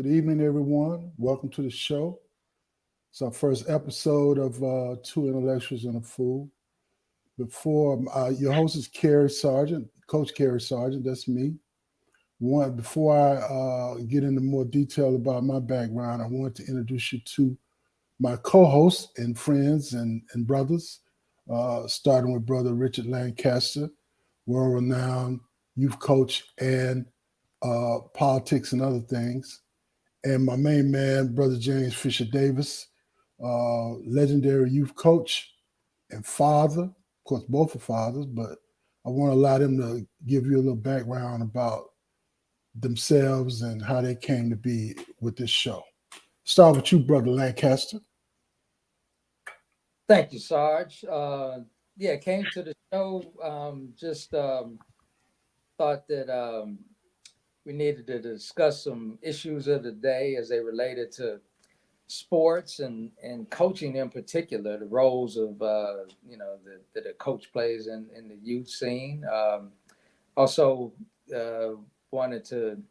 Good evening, everyone. Welcome to the show. It's our first episode of Two Intellectuals and a Fool. Before Your host is Kerry Sargent, Coach Kerry Sargent. That's me. Before I get into more detail about my background, I want to introduce you to my co-hosts and friends and brothers. Starting with Brother Richard Lancaster, world-renowned youth coach and politics and other things. And my main man, Brother James Fisher Davis, legendary youth coach and father. Of course, both are fathers, but I want to allow them to give you a little background about themselves and how they came to be with this show. Start with you, Brother Lancaster. Thank you, Sarge. Yeah, came to the show. Just thought that we needed to discuss some issues of the day as they related to sports and coaching in particular, the roles of that a coach plays in the youth scene. Also, uh, wanted to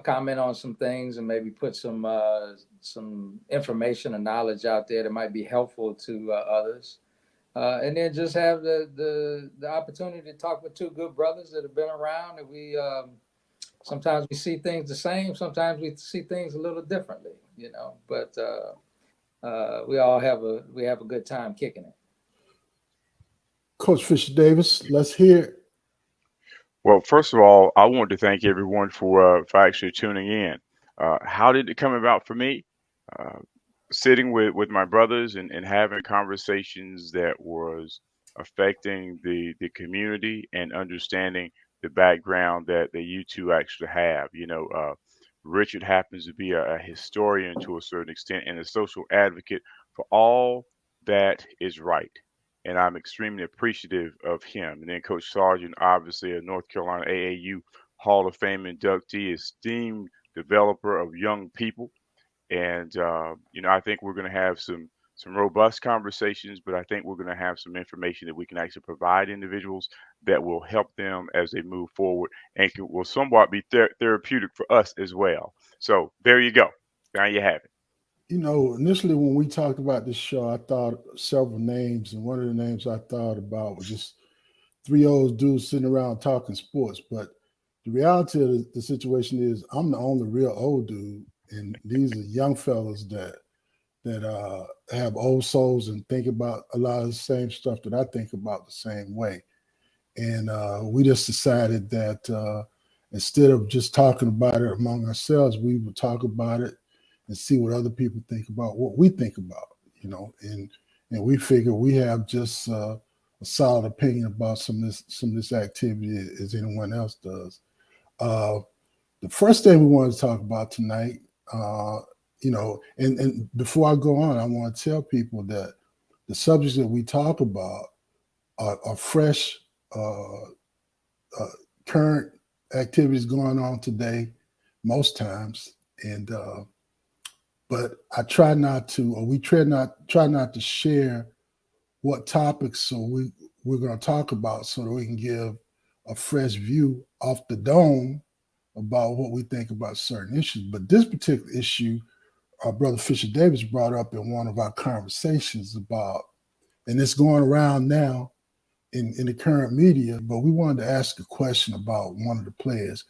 comment on some things and maybe put some information and knowledge out there that might be helpful to others. And then just have the opportunity to talk with two good brothers that have been around. And we sometimes we see things the same, sometimes we see things a little differently, But we have a good time kicking it. Coach Fisher Davis, let's hear it. Well, first of all, I want to thank everyone for actually tuning in. How did it come about for me? Uh, Sitting with my brothers and having conversations that was affecting the community and understanding the background that you two actually have. Richard happens to be a historian to a certain extent and a social advocate for all that is right. And I'm extremely appreciative of him. And then Coach Sargent, obviously a North Carolina AAU Hall of Fame inductee, esteemed developer of young people. And I think we're going to have some robust conversations, but I think we're going to have some information that we can actually provide individuals that will help them as they move forward and will somewhat be therapeutic for us as well. So there you go. Now you have it. Initially when we talked about this show, I thought several names, and one of the names I thought about was just three old dudes sitting around talking sports. But the reality of the situation is, I'm the only real old dude, and these are young fellas that have old souls and think about a lot of the same stuff that I think about the same way. And we just decided that instead of just talking about it among ourselves, we would talk about it and see what other people think about what we think about, and we figure we have just a solid opinion about some of this activity as anyone else does. Uh, the first thing we want to talk about tonight, and before I go on, I want to tell people that the subjects that we talk about are fresh, uh, uh, current activities going on today, most times, and but I try not to, or we try not to share what topics we're going to talk about, so that we can give a fresh view off the dome about what we think about certain issues. But this particular issue, our brother Fisher Davis brought up in one of our conversations about, and it's going around now in the current media. But we wanted to ask a question about one of the players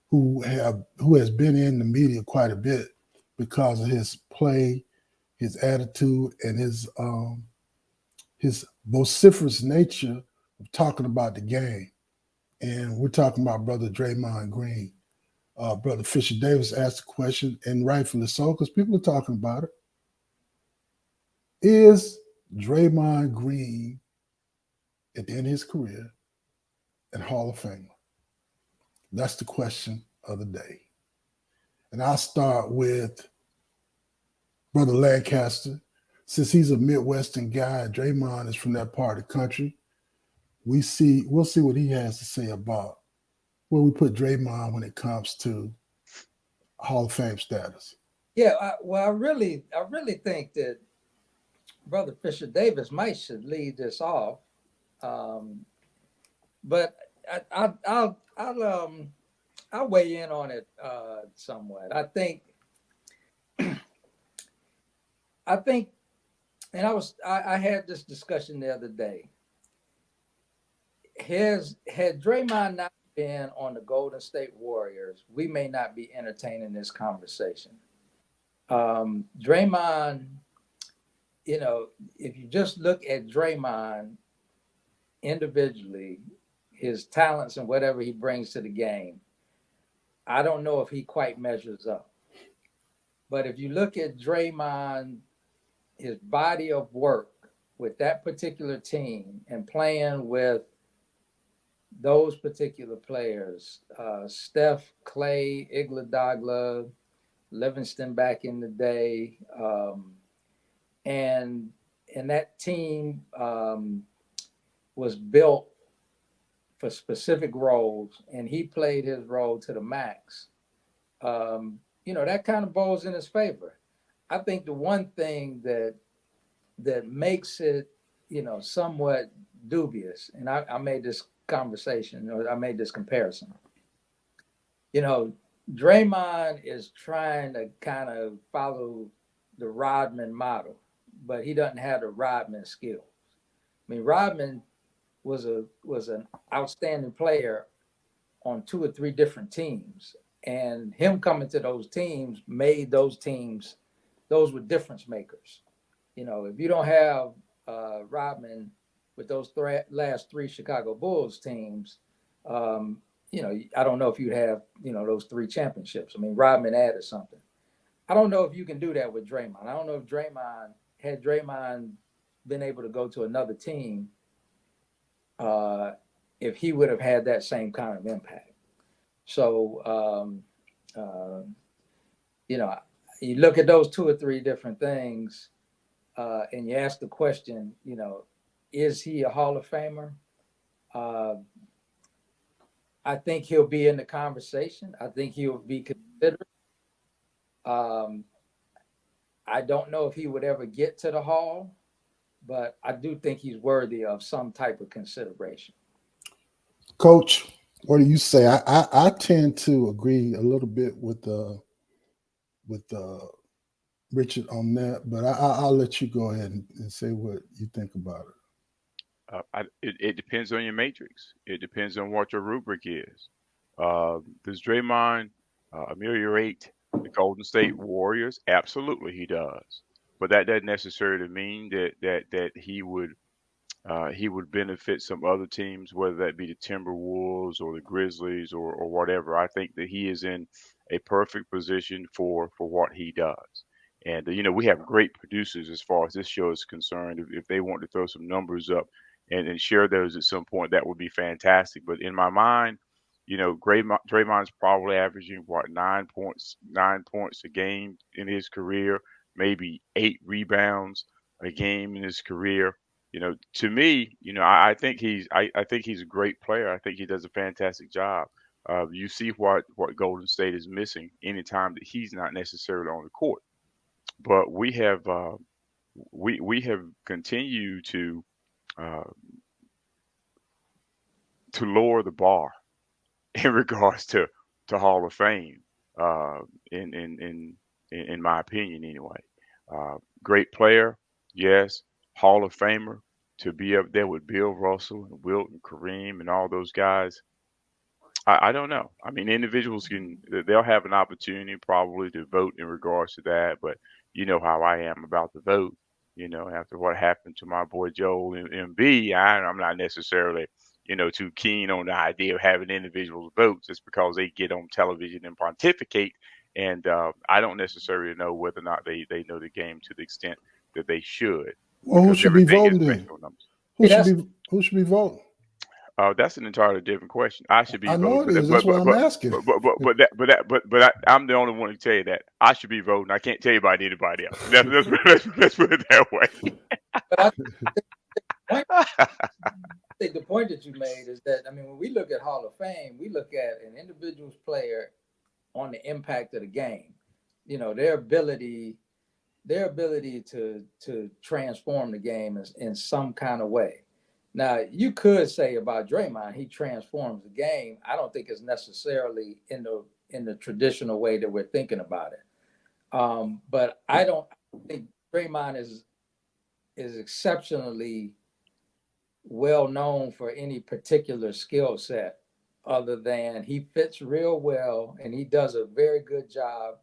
who has been in the media quite a bit because of his play, his attitude, and his vociferous nature of talking about the game. And we're talking about Brother Draymond Green. Brother Fisher Davis asked the question, and rightfully so, because people are talking about it. Is Draymond Green at the end of his career and Hall of Famer? That's the question of the day. And I'll start with Brother Lancaster. Since he's a Midwestern guy, Draymond is from that part of the country. We'll see what he has to say about where we put Draymond when it comes to Hall of Fame status. Yeah, I really think that Brother Fisher Davis might should lead this off. Um, but I'll weigh in on it somewhat. I think I think, and I had this discussion the other day. Had Draymond not been on the Golden State Warriors, we may not be entertaining this conversation. Draymond, if you just look at Draymond individually, his talents and whatever he brings to the game, I don't know if he quite measures up. But if you look at Draymond, his body of work with that particular team and playing with those particular players, Steph, Clay, Iguodala, Livingston back in the day, and that team was built for specific roles, and he played his role to the max. That kind of bows in his favor. I think the one thing that makes it, somewhat dubious, and I made this conversation, or I made this comparison. Draymond is trying to kind of follow the Rodman model, but he doesn't have the Rodman skills. I mean, Rodman was an outstanding player on 2 or 3 different teams, and him coming to those teams made those teams, those were difference makers. If you don't have Rodman with those last 3 Chicago Bulls teams, I don't know if you have, those 3 championships. I mean, Rodman added something. I don't know if you can do that with Draymond. I don't know if had Draymond been able to go to another team, if he would have had that same kind of impact. So, you look at those 2 or 3 different things, and you ask the question, is he a Hall of Famer? I think he'll be in the conversation. I think he'll be considered. I don't know if he would ever get to the Hall, but I do think he's worthy of some type of consideration. Coach, what do you say? I tend to agree a little bit with Richard on that, but I'll let you go ahead and say what you think about it. It depends on your matrix. It depends on what your rubric is. Does Draymond ameliorate the Golden State Warriors? Absolutely, he does. But that doesn't necessarily mean that he would benefit some other teams, whether that be the Timberwolves or the Grizzlies or whatever. I think that he is in a perfect position for what he does. And we have great producers as far as this show is concerned. If they want to throw some numbers up and share those at some point, that would be fantastic. But in my mind, Draymond's probably averaging what 9 points a game in his career, maybe 8 rebounds a game in his career. To me, I think I think he's a great player. I think he does a fantastic job. You see what Golden State is missing anytime that he's not necessarily on the court. But we have continued uh, to lower the bar in regards to Hall of Fame. Uh, in my opinion, anyway. Great player, yes. Hall of Famer, to be up there with Bill Russell and Wilt and Kareem and all those guys. I don't know. I mean, individuals they'll have an opportunity probably to vote in regards to that, but you know how I am about the vote. After what happened to my boy Joel MB, I'm not necessarily, too keen on the idea of having individuals vote just because they get on television and pontificate. And I don't necessarily know whether or not they know the game to the extent that they should, Well, who because should be everything is voting based then? on numbers. Who should be voting? That's an entirely different question. I should be I know voting, it is. That's why I'm asking. I'm the only one who tell you that I should be voting. I can't tell you about anybody else. Let's put it that way. But I think the point that you made is that, I mean, when we look at Hall of Fame, we look at an individual's player on the impact of the game. Their ability to transform the game in some kind of way. Now, you could say about Draymond, he transforms the game. I don't think it's necessarily in the traditional way that we're thinking about it. But I don't think Draymond is exceptionally well known for any particular skill set, other than he fits real well and he does a very good job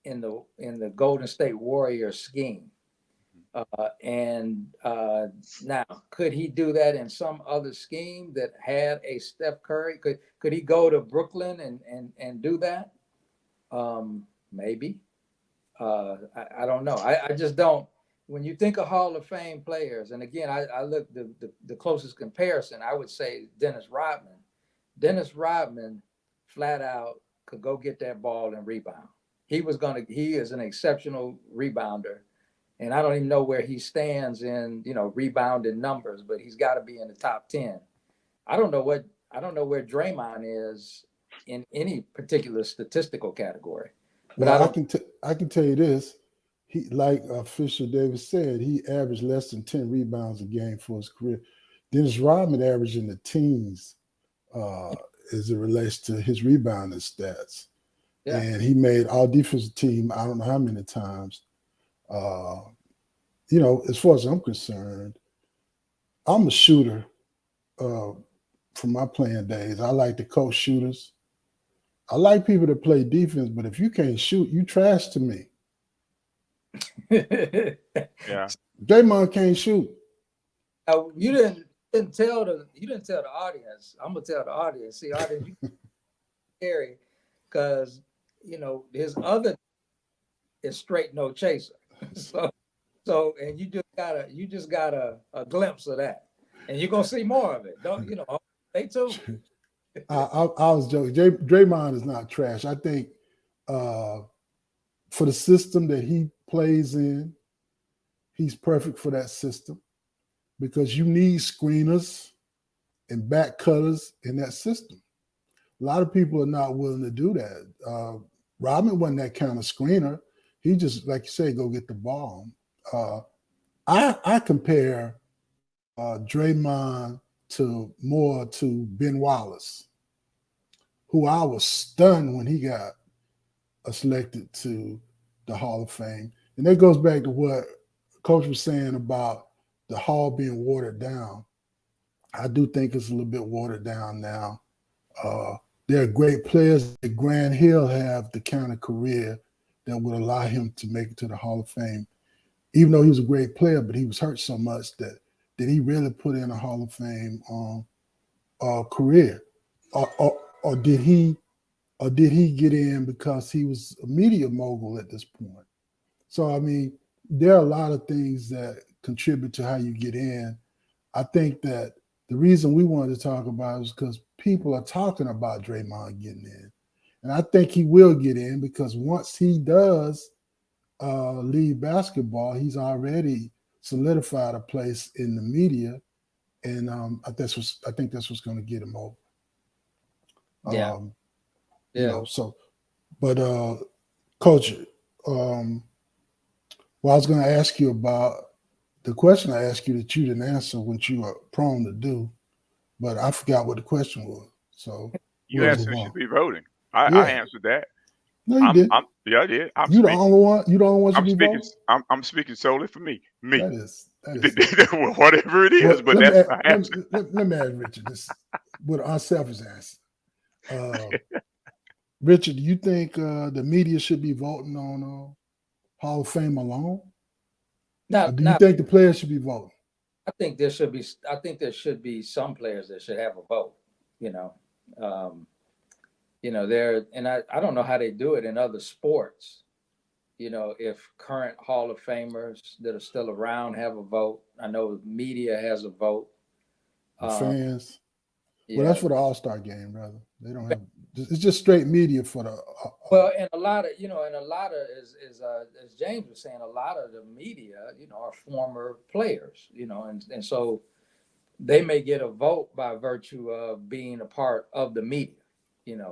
in the Golden State Warriors scheme. And now, could he do that in some other scheme that had a Steph Curry? Could he go to Brooklyn and do that? Maybe. I don't know. I just don't. When you think of Hall of Fame players, and again, I look the closest comparison, I would say Dennis Rodman. Dennis Rodman flat out could go get that ball and rebound. He is an exceptional rebounder. And I don't even know where he stands in, rebounding numbers, but he's got to be in the top 10. I don't know where Draymond is in any particular statistical category. But Well, I can tell you this. He, like Fisher Davis said, he averaged less than 10 rebounds a game for his career. Dennis Rodman averaged in the teens as it relates to his rebounding stats. Yeah. And he made all defensive team, I don't know how many times. As far as I'm concerned, I'm a shooter from my playing days. I like to coach shooters. I like people that play defense, but if you can't shoot, you trash to me. Yeah. Draymond can't shoot. You didn't tell the audience. I'm gonna tell the audience. See, audience, you Kerry, because his other is straight no chaser. So, and you just got a glimpse of that, and you're gonna see more of it. Stay tuned. I was joking. Draymond is not trash. I think for the system that he plays in, he's perfect for that system because you need screeners and back cutters in that system. A lot of people are not willing to do that. Rodman wasn't that kind of screener. He just, like you say, go get the ball. I compare Draymond more to Ben Wallace, who I was stunned when he got selected to the Hall of Fame. And that goes back to what Coach was saying about the Hall being watered down. I do think it's a little bit watered down now. There are great players. Grant Hill have the kind of career that would allow him to make it to the Hall of Fame. Even though he was a great player, but he was hurt so much that did he really put in a Hall of Fame career, or did he get in because he was a media mogul at this point? So I mean, there are a lot of things that contribute to how you get in. I think that the reason we wanted to talk about it is because people are talking about Draymond getting in, and I think he will get in because once he does leave basketball, he's already solidified a place in the media, and I think that's what's going to get him over. Yeah. So, but Coach, I was going to ask you about the question I asked you that you didn't answer, which you are prone to do, but I forgot what the question was. So You asked who should be voting. I answered that. No, you didn't. Yeah, I did. You the only one. You the only one should be speaking. voting. I'm speaking solely for me. That is whatever it is. But that's my answer. Let me ask Richard this with an unselfish answer. Richard, do you think the media should be voting on Hall of Fame alone? Or do you think the players should be voting? I think there should be some players that should have a vote. I don't know how they do it in other sports. If current Hall of Famers that are still around have a vote. I know media has a vote. Fans. Yeah. Well, that's for the All-Star game, brother. They don't have. It's just straight media for the. Well, and a lot of, as James was saying, a lot of the media, are former players, and so they may get a vote by virtue of being a part of the media,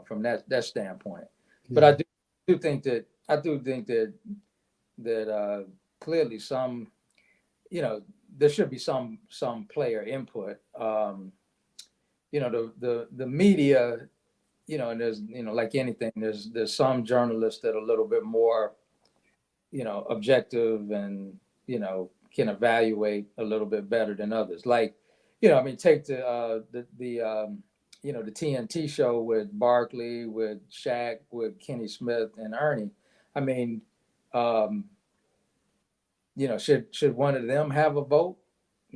from that standpoint. Yeah. But I do think that clearly some, there should be some player input. The media, and there's, like anything, there's some journalists that are a little bit more, objective and, can evaluate a little bit better than others. Like, I mean, take the TNT show with Barkley, with Shaq, with Kenny Smith and Ernie. I mean, um, should one of them have a vote?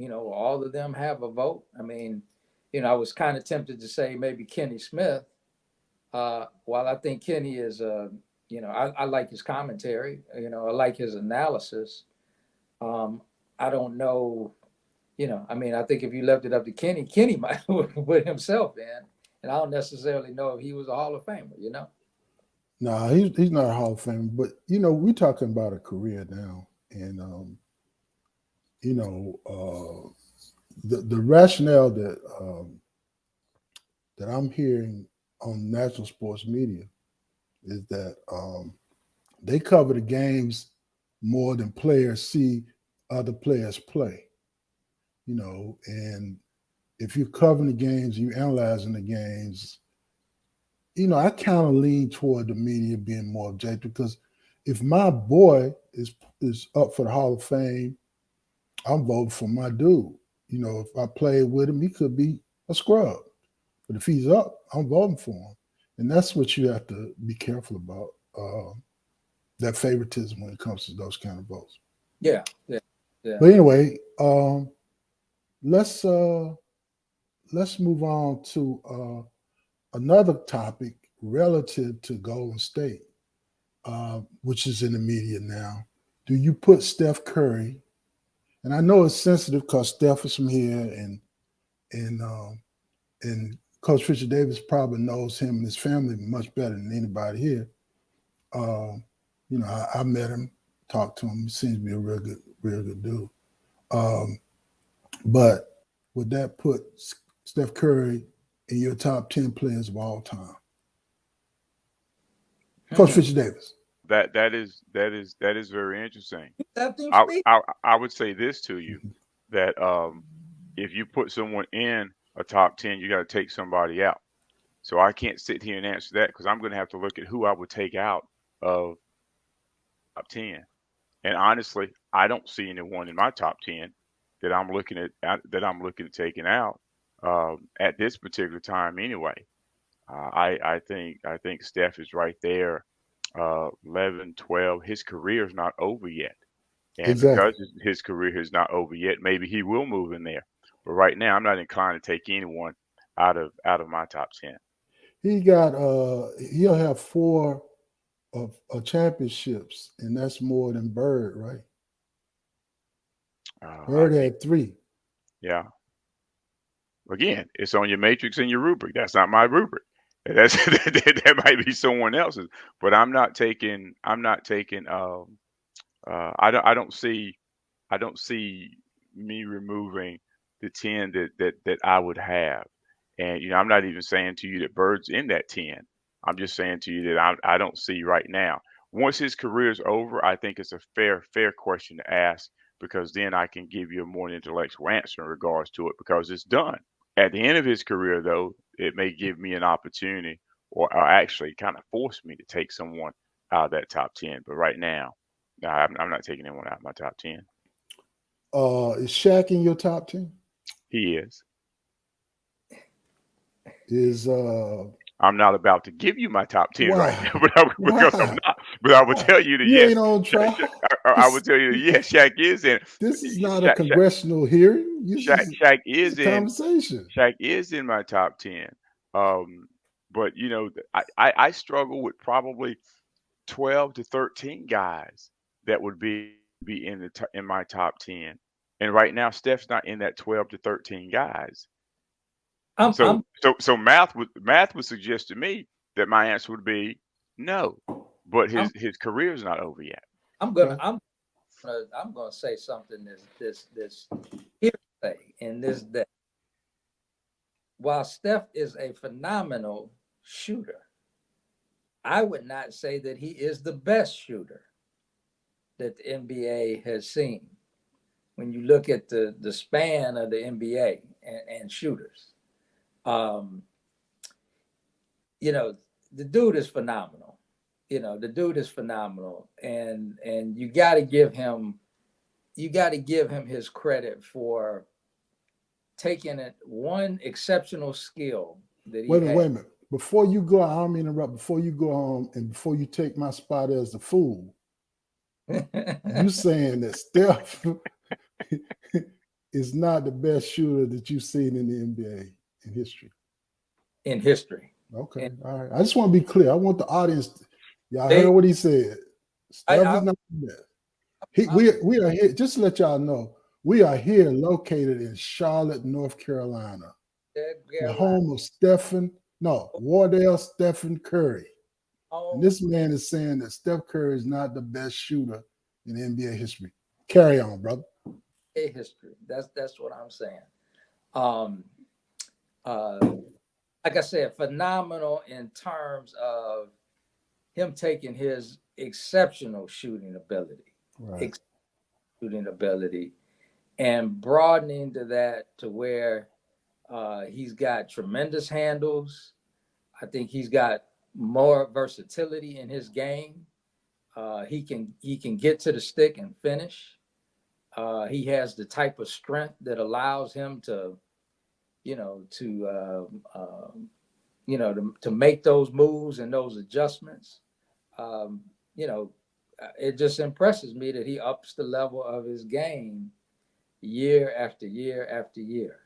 All of them have a vote. I mean, I was kind of tempted to say maybe Kenny Smith. While I think Kenny is, I like his commentary. I like his analysis. Um, I don't know. I mean, I think if you left it up to Kenny, Kenny might put himself in, and I don't necessarily know if he was a Hall of Famer. No, he's not a Hall of Famer, but we're talking about a career now, and the rationale that I'm hearing on national sports media is that they cover the games more than players see other players play. And if you're covering the games, you analyzing the games, I kind of lean toward the media being more objective because if my boy is up for the Hall of Fame, I'm voting for my dude. If I played with him, he could be a scrub. But if he's up, I'm voting for him. And that's what you have to be careful about, that favoritism when it comes to those kind of votes. Yeah, yeah, yeah. But anyway, let's move on to another topic relative to Golden State, which is in the media now. Do you put Steph Curry? And I know it's sensitive because Steph is from here, and Coach Richard Davis probably knows him and his family much better than anybody here. I met him, talked to him. He seems to be a real good dude. But would that put Steph Curry in your top 10 players of all time? Coach Richard Davis. That is very interesting. Let them I, speak. I I would say this to you that if you put someone in a top 10, you got to take somebody out. So I can't sit here and answer that because I'm going to have to look at who I would take out of top 10. And honestly, I don't see anyone in my top 10 that I'm looking at taking out at this particular time anyway. I think Steph is right there, 11, 12. His career is not over yet. And Exactly. because his career is not over yet, maybe he will move in there. But right now, I'm not inclined to take anyone out of my top 10. He'll have 4 of championships, and that's more than Bird, right? I Bird think, had 3. yeah. Again, it's on your matrix and your rubric. That's not my rubric. That's that might be someone else's. But I'm not taking. I'm not taking. I don't see me removing the 10 that I would have. And I'm not even saying to you that Bird's in that 10. I'm just saying to you that I don't see right now. Once his career is over, I think it's a fair question to ask because then I can give you a more intellectual answer in regards to it because it's done. At the end of his career, though, it may give me an opportunity or actually kind of force me to take someone out of that top 10. But right now, no, I'm not taking anyone out of my top 10. Is Shaq in your top 10? He is. Is I'm not about to give you my top 10 right why? now, because I'm Why? not. But I will Why? tell you that You yes, ain't on trial. I would tell you that yes, Shaq is in. This is not a Shaq, Shaq, congressional hearing. Shaq, Shaq This is is a in. conversation. Shaq is in my top 10. But I struggle with probably 12 to 13 guys that would be in my top 10. And right now, Steph's not in that 12 to 13 guys. I'm So I'm so math would suggest to me that my answer would be no, but I'm his career is not over yet. I'm gonna Okay. I'm gonna say something this hearsay in this day. While Steph is a phenomenal shooter, I would not say that he is the best shooter that the NBA has seen. When you look at the span of the NBA and shooters, um, you know, the dude is phenomenal. The dude is phenomenal, and you got to give him you got to give him his credit for taking it one exceptional skill that he Wait a minute, had. wait a minute. Before you go, I don't mean to interrupt. Before you go on, and before you take my spot as the fool, you saying that Steph is not the best shooter that you've seen in the NBA in history. In history. Okay, And all right. I just want to be clear. I want the audience. Y'all they, heard what he said. Steph I, is not the best. We are here. Just to let y'all know, we are here located in Charlotte, North Carolina, the home of Wardell Stephen Curry. And this man is saying that Steph Curry is not the best shooter in NBA history. Carry on, brother. history. That's what I'm saying. Like I said, phenomenal in terms of him taking his exceptional shooting ability, Right. and broadening to that to where he's got tremendous handles. I think he's got more versatility in his game. He can get to the stick and finish. He has the type of strength that allows him to, to make those moves and those adjustments. Um, it just impresses me that he ups the level of his game year after year after year.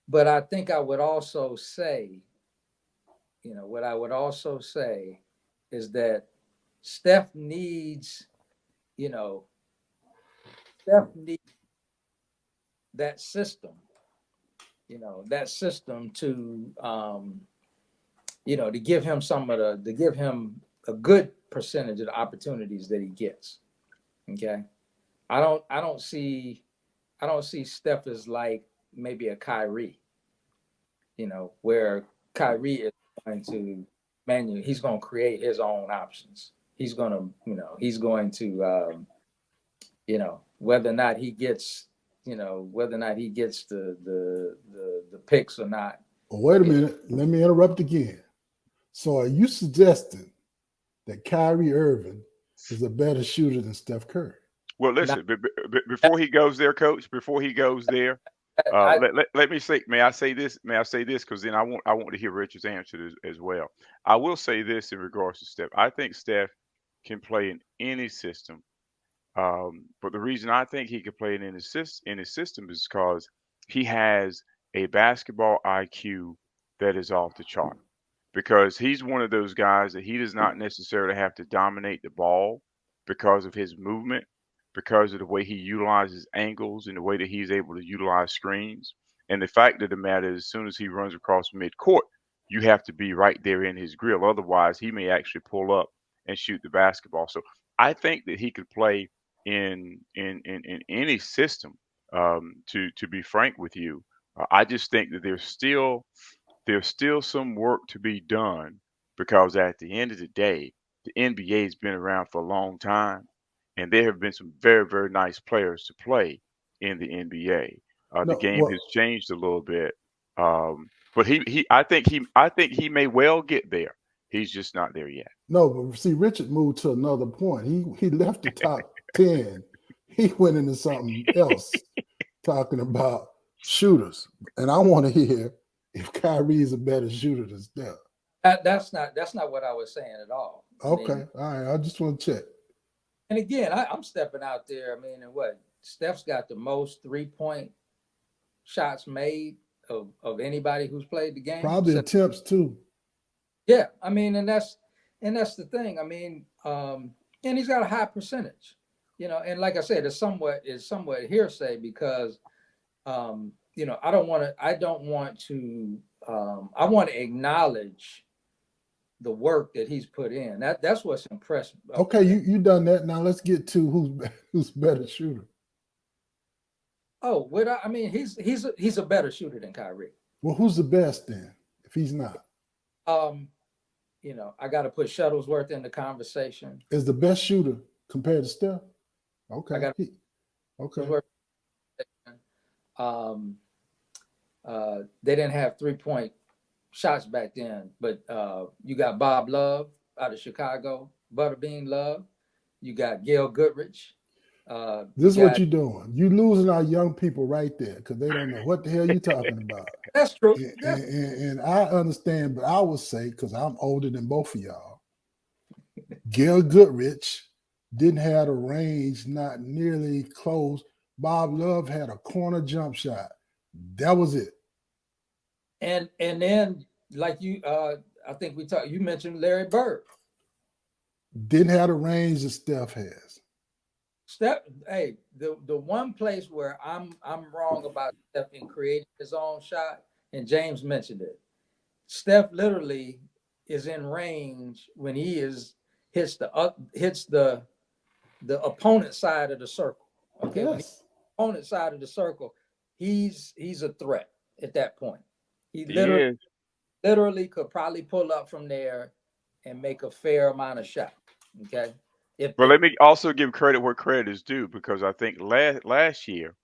But I think I would also say, what I would also say is that Steph needs, Steph needs that system, to, to give him to give him a good percentage of the opportunities that he gets. Okay. I don't see Steph as like maybe a Kyrie, where Kyrie is going to he's going to create his own options. He's going to, whether or not he gets, the picks or not. Well, wait a minute. Let me interrupt again. So are you suggesting that Kyrie Irving is a better shooter than Steph Curry? Well, listen, before he goes there, Coach, before he goes there, let me say, may I say this? May I say this? Because then I want to hear Richard's answer as well. I will say this in regards to Steph. I think Steph can play in any system. But the reason I think he can play in his system is because he has a basketball IQ that is off the chart. Because he's one of those guys that he does not necessarily have to dominate the ball because of his movement, because of the way he utilizes angles and the way that he's able to utilize screens. And the fact of the matter is, as soon as he runs across midcourt, you have to be right there in his grill. Otherwise, he may actually pull up and shoot the basketball. So I think that he could play in any system. To be frank with you, I just think that there's still some work to be done because at the end of the day, the NBA has been around for a long time, and there have been some very, very nice players to play in the NBA. The No, game has well, changed a little bit, but I think he may well get there. He's just not there yet. no, but see, Richard moved to another point. He left the top 10. He went into something else, talking about shooters. And I want to hear if Kyrie is a better shooter than Steph. That's not what I was saying at all. Okay, all right. I just want to check. And again, I'm stepping out there. I mean, and what Steph's got the most 3-point shots made of anybody who's played the game. Probably So, attempts too. yeah, I mean, and that's the thing. I mean, and he's got a high percentage, and like I said, it's somewhat hearsay because, I don't want to. I want to acknowledge the work that he's put in. That's what's impressive. Okay, you done that. Now let's get to who's better shooter. Oh, I mean, he's a better shooter than Kyrie. Well, who's the best then? If he's not, I got to put Shuttlesworth in the conversation. is the best shooter compared to Steph? Okay, I got okay. They didn't have 3-point shots back then, but you got Bob Love out of Chicago, Butterbean Love. You got Gail Goodrich. This is what you're doing. You losing our young people right there because they don't know what the hell you're talking about. That's true. And I understand, but I would say, because I'm older than both of y'all, Gail Goodrich didn't have a range, not nearly close. Bob Love had a corner jump shot. That was it. And then, like you, I think you mentioned Larry Bird. Didn't have the range that Steph has. Hey, the one place where I'm wrong about Steph in creating his own shot, and James mentioned it. Steph literally is in range when he hits the opponent side of the circle. Okay, Yes. when he's opponent side of the circle, he's a threat at that point. He literally could probably pull up from there and make a fair amount of shots. Okay. But let me also give credit where credit is due, because I think last year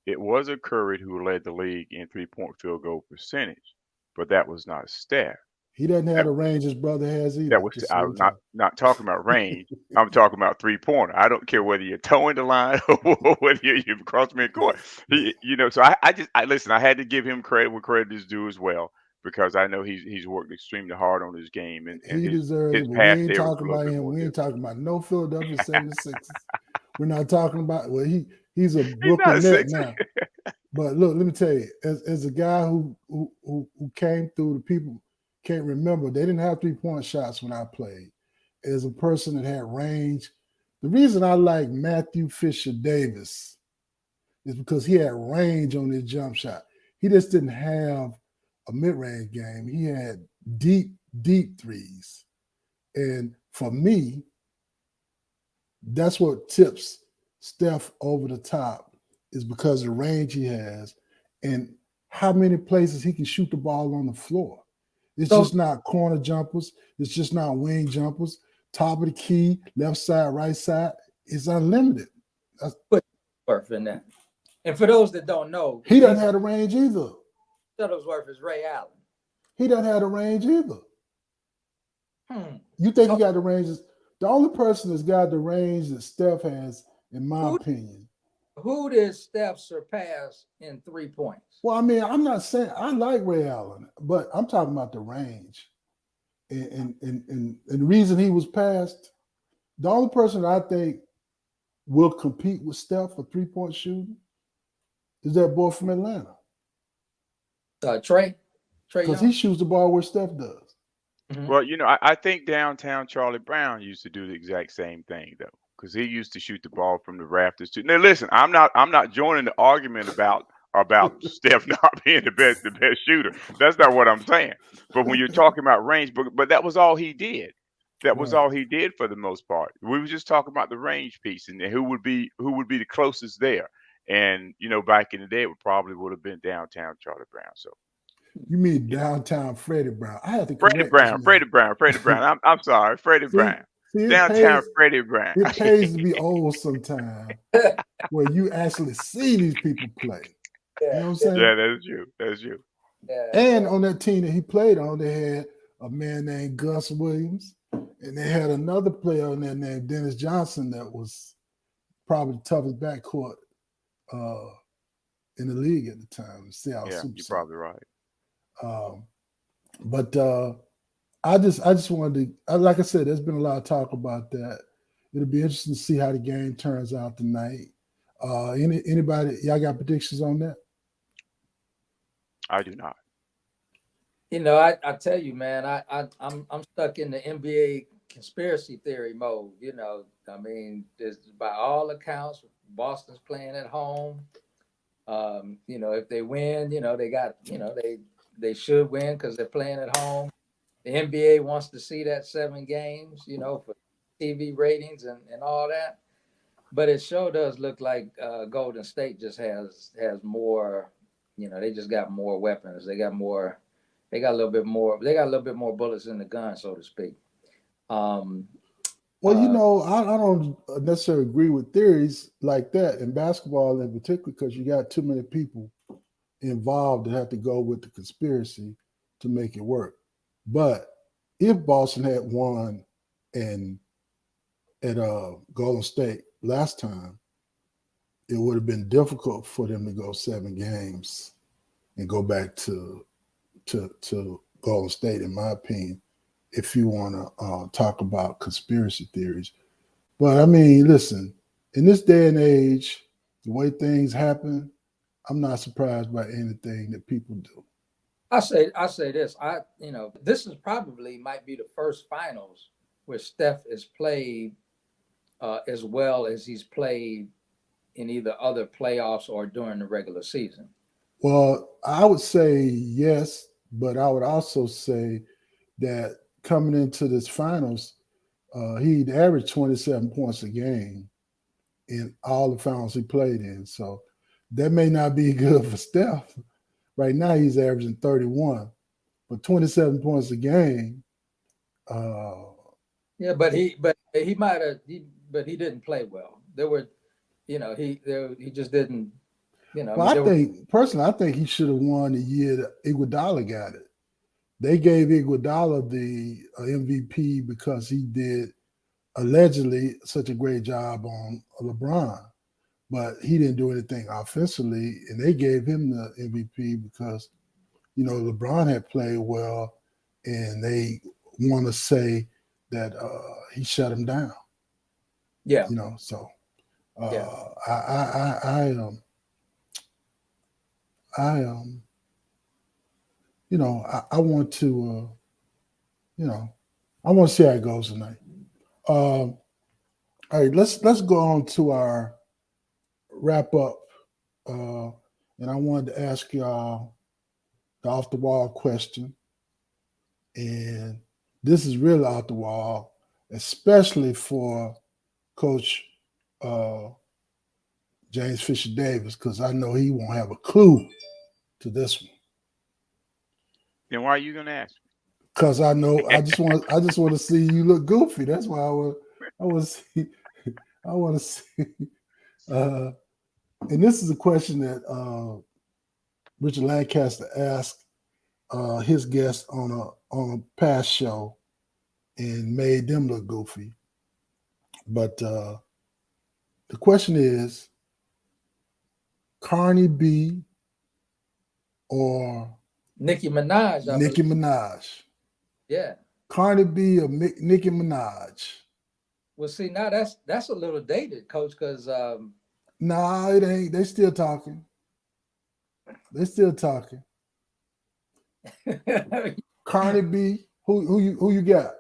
it was a Curry who led the league in 3-point field goal percentage, but that was not Steph. He doesn't have the range his brother has either. That was I'm not talking about range. I'm talking about 3-pointer. I don't care whether you're towing the line or whether you've crossed midcourt. So I listen. I had to give him credit where credit is due as well, because I know he's worked extremely hard on his game, and he deserves his it. But path we ain't there was a talking little about bit him. more We ain't difficult. talking about no Philadelphia 76ers. We're not talking about he's a He's Brooklyn not a net Sixer. now. But look, let me tell you, as a guy who came through, the people can't remember, they didn't have 3-point shots when I played. As a person that had range, the reason I like Matthew Fisher Davis is because he had range on his jump shot. He just didn't have a mid-range game. He had deep threes. And for me, that's what tips Steph over the top, is because of the range he has and how many places he can shoot the ball on the floor. It's just not corner jumpers. It's just not wing jumpers. Top of the key, left side, right side. It's unlimited. Shuttlesworth in that. And for those that don't know, he doesn't have the range either. Shuttlesworth is Ray Allen. He doesn't have the range either. You think he got the ranges? The only person that's got the range that Steph has, in my opinion. Who did Steph surpass in 3 points? Well, I mean, I'm not saying I like Ray Allen, but I'm talking about the range. And the reason he was passed, the only person that I think will compete with Steph for 3-point shooting is that boy from Atlanta. Trey because he shoots the ball where Steph does. Mhm. Well, I think downtown Charlie Brown used to do the exact same thing though, because he used to shoot the ball from the rafters too. Now, listen, I'm not joining the argument about Steph not being the best shooter. That's not what I'm saying. But when you're talking about range, but that was all he did. That was Right. all he did for the most part. We were just talking about the range piece and who would be the closest there. And back in the day, it would have been downtown Charlie Brown. So. You mean downtown Freddie Brown? I have to Freddie correct this man. Freddie Brown. I'm sorry, Freddie Brown. See, Downtown Freddie Brown. It pays to be old sometime, where you actually see these people play. You know what I'm saying? Yeah, that's you. That's you. Yeah. And on that team that he played on, they had a man named Gus Williams, and they had another player on there named Dennis Johnson that was probably the toughest backcourt in the league at the time. Yeah, you're probably right. But I just wanted to, like I said, there's been a lot of talk about that. It'll be interesting to see how the game turns out tonight. Anybody, y'all got predictions on that? I do not. I tell you, man, I'm stuck in the NBA conspiracy theory mode. I mean, by all accounts, Boston's playing at home. If they win, they got, they should win because they're playing at home. The NBA wants to see that 7 games, for TV ratings and all that. But it sure does look like Golden State just has more, they just got more weapons. They got a little bit more bullets in the gun, so to speak. Well, I don't necessarily agree with theories like that in basketball in particular, because you got too many people involved that have to go with the conspiracy to make it work. But if Boston had won and at Golden State last time, it would have been difficult for them to go 7 games and go back to Golden State, in my opinion, if you want to talk about conspiracy theories. But I mean, listen, in this day and age, the way things happen, I'm not surprised by anything that people do. I say this. This is probably might be the first finals where Steph is played as well as he's played in either other playoffs or during the regular season. Well, I would say yes, but I would also say that coming into this finals, he'd averaged 27 points a game in all the finals he played in. So that may not be good for Steph. Right now, he's averaging 31, but 27 points a game. Yeah, but he might have, but he didn't play well. There were, he just didn't. Personally, I think he should have won the year that Iguodala got it. They gave Iguodala the MVP because he did allegedly such a great job on LeBron, but he didn't do anything offensively, and they gave him the MVP because LeBron had played well, and they want to say that he shut him down. Yeah. So yeah. I want to, I want to see how it goes tonight. All right, let's go on to our wrap up, and I wanted to ask y'all the off the wall question, and this is really off the wall, especially for Coach James Fisher Davis, because I know he won't have a clue to this one. Then why are you gonna ask? Because I know I just want to see you look goofy. That's why I want to see. And this is a question that Richard Lancaster asked his guests on a past show and made them look goofy. But the question is, Cardi B or Nicki Minaj. Nicki Minaj. Yeah. Cardi B or Nicki Minaj. Well, see, now that's a little dated, Coach, because nah, it ain't. They still talking. Cardi B, who you got?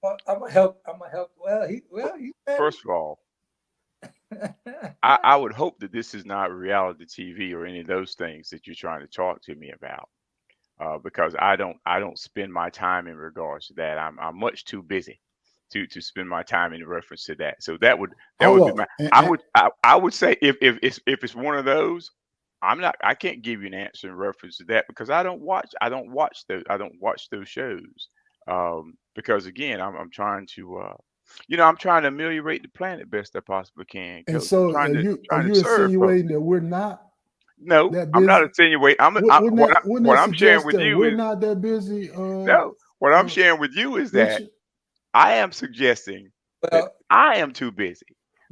Well, I'm gonna help. Well, he. First of all, I would hope that this is not reality TV or any of those things that you're trying to talk to me about, because I don't spend my time in regards to that. I'm much too busy to spend my time in reference to that. So that would be my. I would say if it's one of those, I can't give you an answer in reference to that because I don't watch those shows, because again I'm trying to I'm trying to ameliorate the planet best I possibly can. And so are you insinuating that we're not? No, I'm not insinuating. What I'm sharing with you we're is not that busy. No, what I'm sharing with you is that I am suggesting that I am too busy.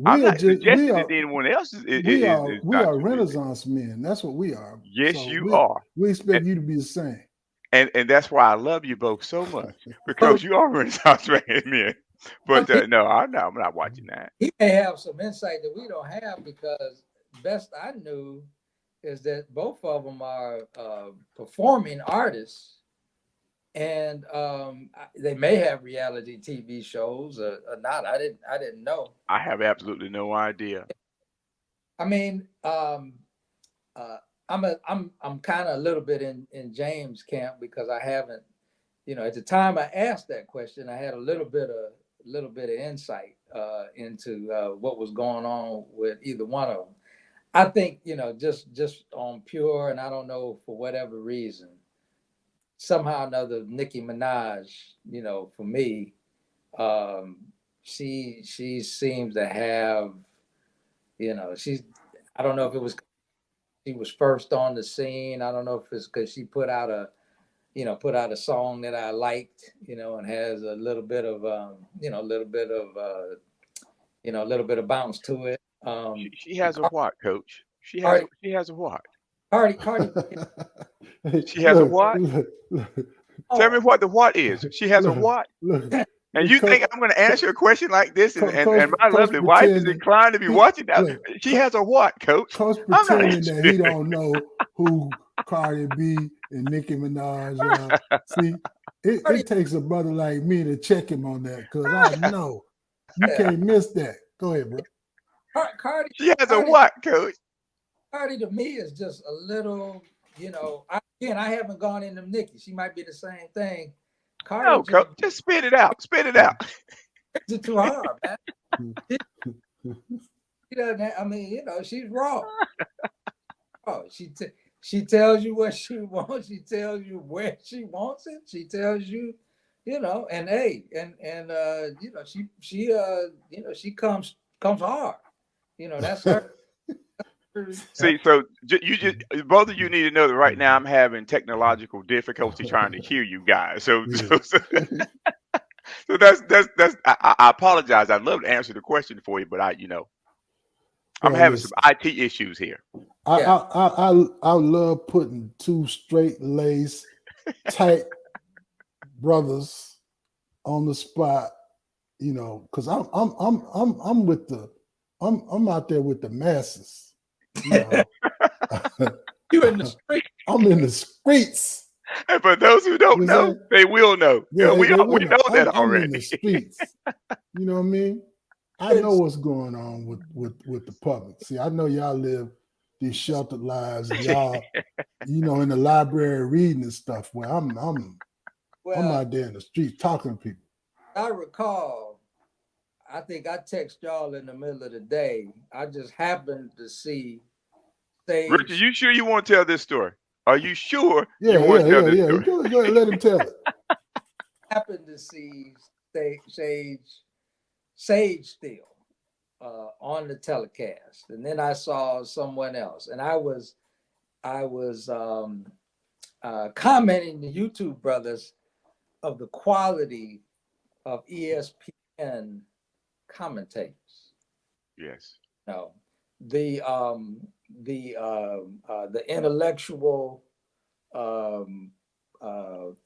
I'm not suggesting that anyone else is we not are too Renaissance busy. Men. That's what we are. Yes, so you are. We expect you to be the same. And that's why I love you both so much, because you are Renaissance men. But no, I'm not watching that. He may have some insight that we don't have, because best I knew is that both of them are performing artists, and they may have reality TV shows or not. I didn't know. I have absolutely no idea. I mean, I'm kind of a little bit in James' camp, because I haven't, at the time I asked that question, I had a little bit of insight into what was going on with either one of them. I think, just on pure, and I don't know, for whatever reason, somehow or another, Nicki Minaj, for me, she seems to have, I don't know if it was she was first on the scene. I don't know if it's because she put out a song that I liked, and has a little bit of a little bit of bounce to it. She has a what, Coach? Cardi, She has a what? Cardi. Hey, She has a what? look, Tell me Oh, what the what is. She has a look, what? look. And you think I'm going to answer a question like this, and my Coach lovely wife is pretending inclined to be he watching that? look. She has a what, Coach? Coach I'm not pretending that he answering. don't know who Cardi B and Nicki Minaj are. See, Cardi, it takes a brother like me to check him on that because I know you can't miss that. Go ahead, bro. Cardi, She has a Cardi, what, Coach? Cardi to me is just a little, I haven't gone into Nikki. She might be the same thing. Cardi No, Coach. Just spit it out. Spit it out. brings it too hard, man. She doesn't. She's raw. Oh, she tells you what she wants. She tells you where she wants it. She tells you, and hey, and she comes hard. That's her. See, so you just both of you need to know that right now I'm having technological difficulty trying to hear you guys. So Yeah. so that's I apologize. I'd love to answer the question for you, but I'm Well, having some listen, IT issues here. Yeah. I love putting two straight laced, tight brothers on the spot. Because I'm with I'm out there with the masses. You in the street. I'm in the streets. And for those who don't You know, know they will know. Yeah, We they we will know. know that I'm in already. the streets. You know what I mean? I know what's going on with the public. See, I know y'all live these sheltered lives, and y'all, in the library reading and stuff. Where I'm Well, out there in the streets talking to people. I recall. I think I text y'all in the middle of the day. I just happened to see Richard, Sage. you sure you want to tell this story? Are you sure you Yeah, want yeah, to tell yeah, this yeah. story? Go ahead, let him tell it. Happened to see Sage still on the telecast, and then I saw someone else, and I was commenting to YouTube brothers of the quality of ESPN commentators. Yes. No, the intellectual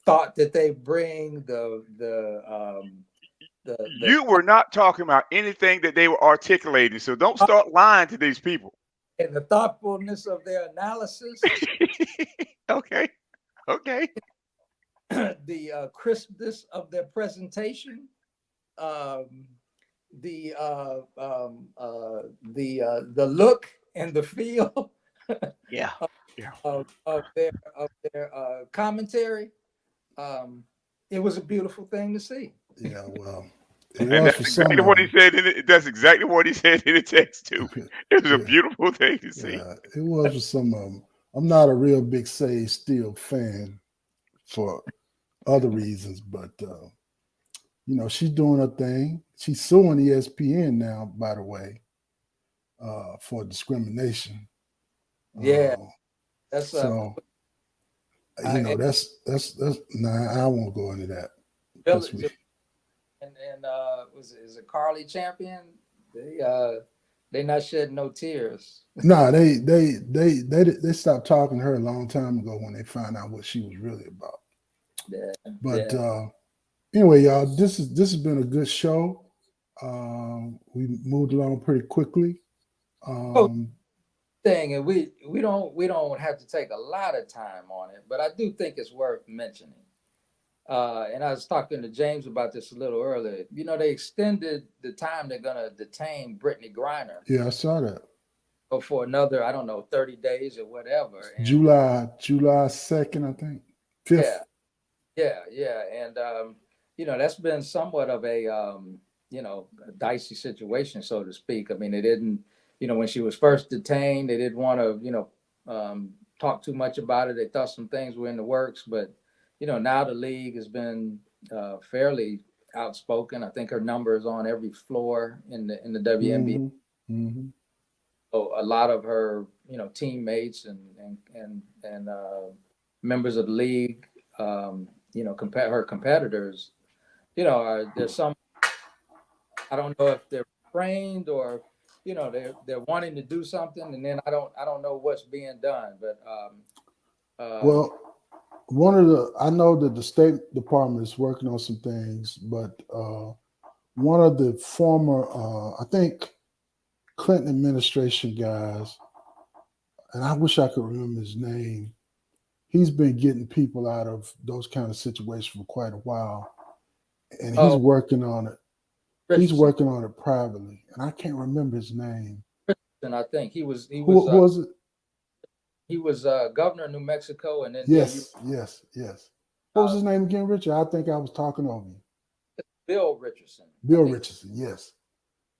thought that they bring, the You were not talking about anything that they were articulating, so don't start lying to these people. and the thoughtfulness of their analysis, Okay. Okay. the crispness of their presentation, um, the look and the feel Yeah. Yeah. of their commentary. Um, it was a beautiful thing to see. Yeah, well, it And was that's for some exactly of what he them. said in it. That's exactly what he said in the text too. It was a Yeah, beautiful thing to see. yeah, it was for some of them. I'm not a real big Sage Steele fan for other reasons, but she's doing her thing. She's suing ESPN now, by the way, for discrimination. Yeah, Uh, that's so I, that's nah, I won't go into that because we. Village and is it Carly Champion? They not shedding no tears. Nah, they stopped talking to her a long time ago when they found out what she was really about. Yeah, But yeah. anyway, y'all, this has been a good show. We moved along pretty quickly. Oh, Um, thing, and we don't have to take a lot of time on it, but I do think it's worth mentioning. And I was talking to James about this a little earlier. They extended the time they're gonna detain Brittany Griner yeah, I saw that. for another, I don't know, 30 days or whatever. And July 2nd, I think. 5th. yeah, yeah. And that's been somewhat of a dicey situation, so to speak. I mean, they didn't, when she was first detained, they didn't want to, talk too much about it. They thought some things were in the works, but now the league has been fairly outspoken. I think her number is on every floor in the WNBA. Mm-hmm. Mm-hmm. So a lot of her, teammates and members of the league, compare her competitors. There's some. I don't know if they're trained, or they're wanting to do something, and then I don't know what's being done. But Well, I know that the State Department is working on some things, but one of the former, I think, Clinton administration guys, and I wish I could remember his name. He's been getting people out of those kind of situations for quite a while, and he's oh, working on it. He's Richardson, working on it privately, and I can't remember his name. I think he was Who was it? governor of New Mexico, and then Yes. What was his uh, name again, Richard? I think I was talking over you. Bill Richardson. Bill Richardson. Yes.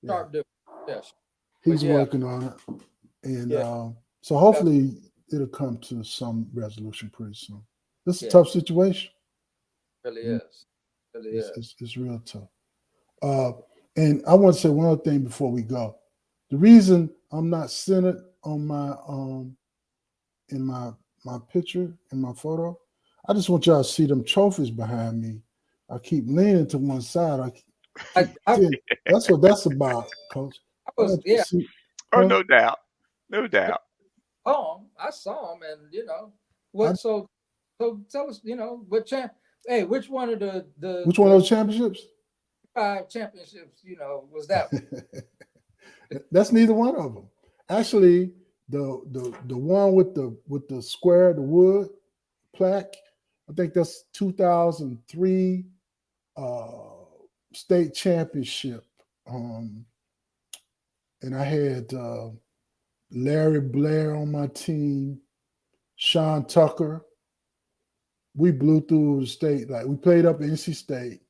Yeah. Sharp dude. Yes. He's But yeah, working on it, and yeah, so hopefully it'll come to some resolution pretty soon. This is a yeah, tough situation. really is. Really is. It's real tough. And I want to say one other thing before we go. The reason I'm not centered on my in my picture in my photo, I just want y'all to see them trophies behind me. I keep leaning to one side. That's what that's about, Coach. I was, yeah. Oh, no doubt, no doubt. I saw him, and what? So tell us, Hey, which one of which one of those championships? 5 championships, was that? That's neither one of them. Actually, the one with the square, the wood plaque, I think that's 2003 state championship. And I had Larry Blair on my team, Sean Tucker. We blew through the state. Like, we played up at NC State.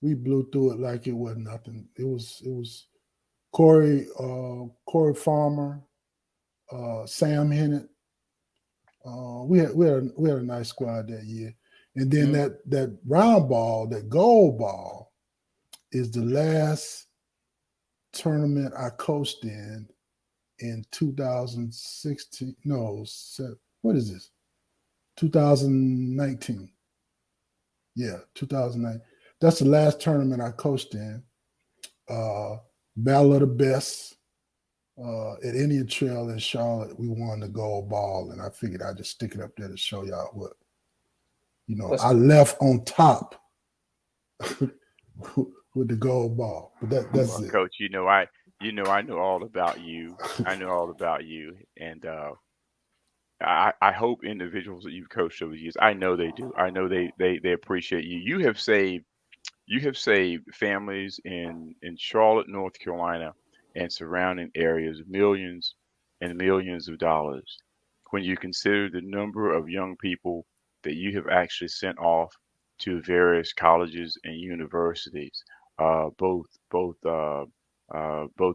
We blew through it like it was nothing. It was Corey Farmer, Sam Hennett. We had a nice squad that year. And then that round ball, that gold ball, is the last tournament I coached in 2016. No, what is this? 2019. Yeah, 2009. That's the last tournament I coached in. Battle of the Best at Indian Trail in Charlotte. We won the gold ball, and I figured I'd just stick it up there to show y'all what, I left on top with the gold ball. But that's it. Coach, I know all about you. I know all about you, and I hope individuals that you've coached over the years, I know they do. I know they appreciate you. You have saved families in Charlotte, North Carolina, and surrounding areas millions and millions of dollars. When you consider the number of young people that you have actually sent off to various colleges and universities, both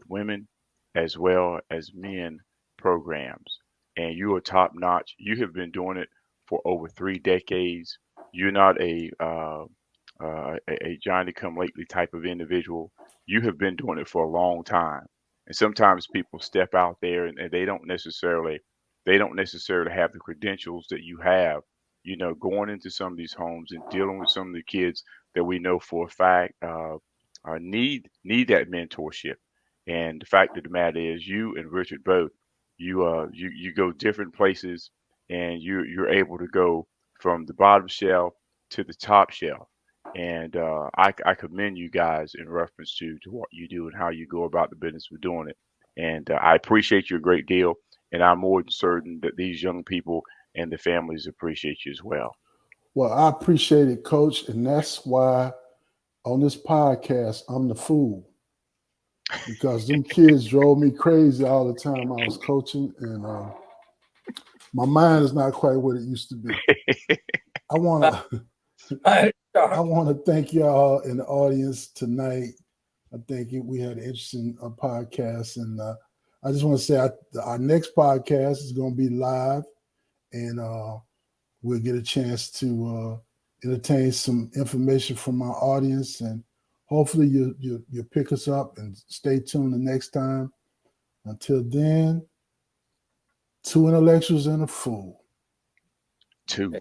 women as well as men programs, and you are top notch. You have been doing it for over 3 decades. You're not a Johnny come lately type of individual. You have been doing it for a long time. And sometimes people step out there and they don't necessarily have the credentials that you have, going into some of these homes and dealing with some of the kids that we know for a fact need that mentorship. And the fact of the matter is, you and Richard both, you go different places, and you're able to go from the bottom shelf to the top shelf. And I commend you guys in reference to what you do and how you go about the business of doing it. And I appreciate you a great deal. And I'm more than certain that these young people and the families appreciate you as well. Well, I appreciate it, Coach. And that's why on this podcast, I'm the fool. Because them kids drove me crazy all the time I was coaching. And my mind is not quite what it used to be. I want to thank y'all in the audience tonight. I think we had an interesting podcast, and I just want to say our next podcast is going to be live, and we'll get a chance to entertain some information from our audience, and hopefully you'll pick us up and stay tuned the next time. Until then, 2 intellectuals and a fool. 2.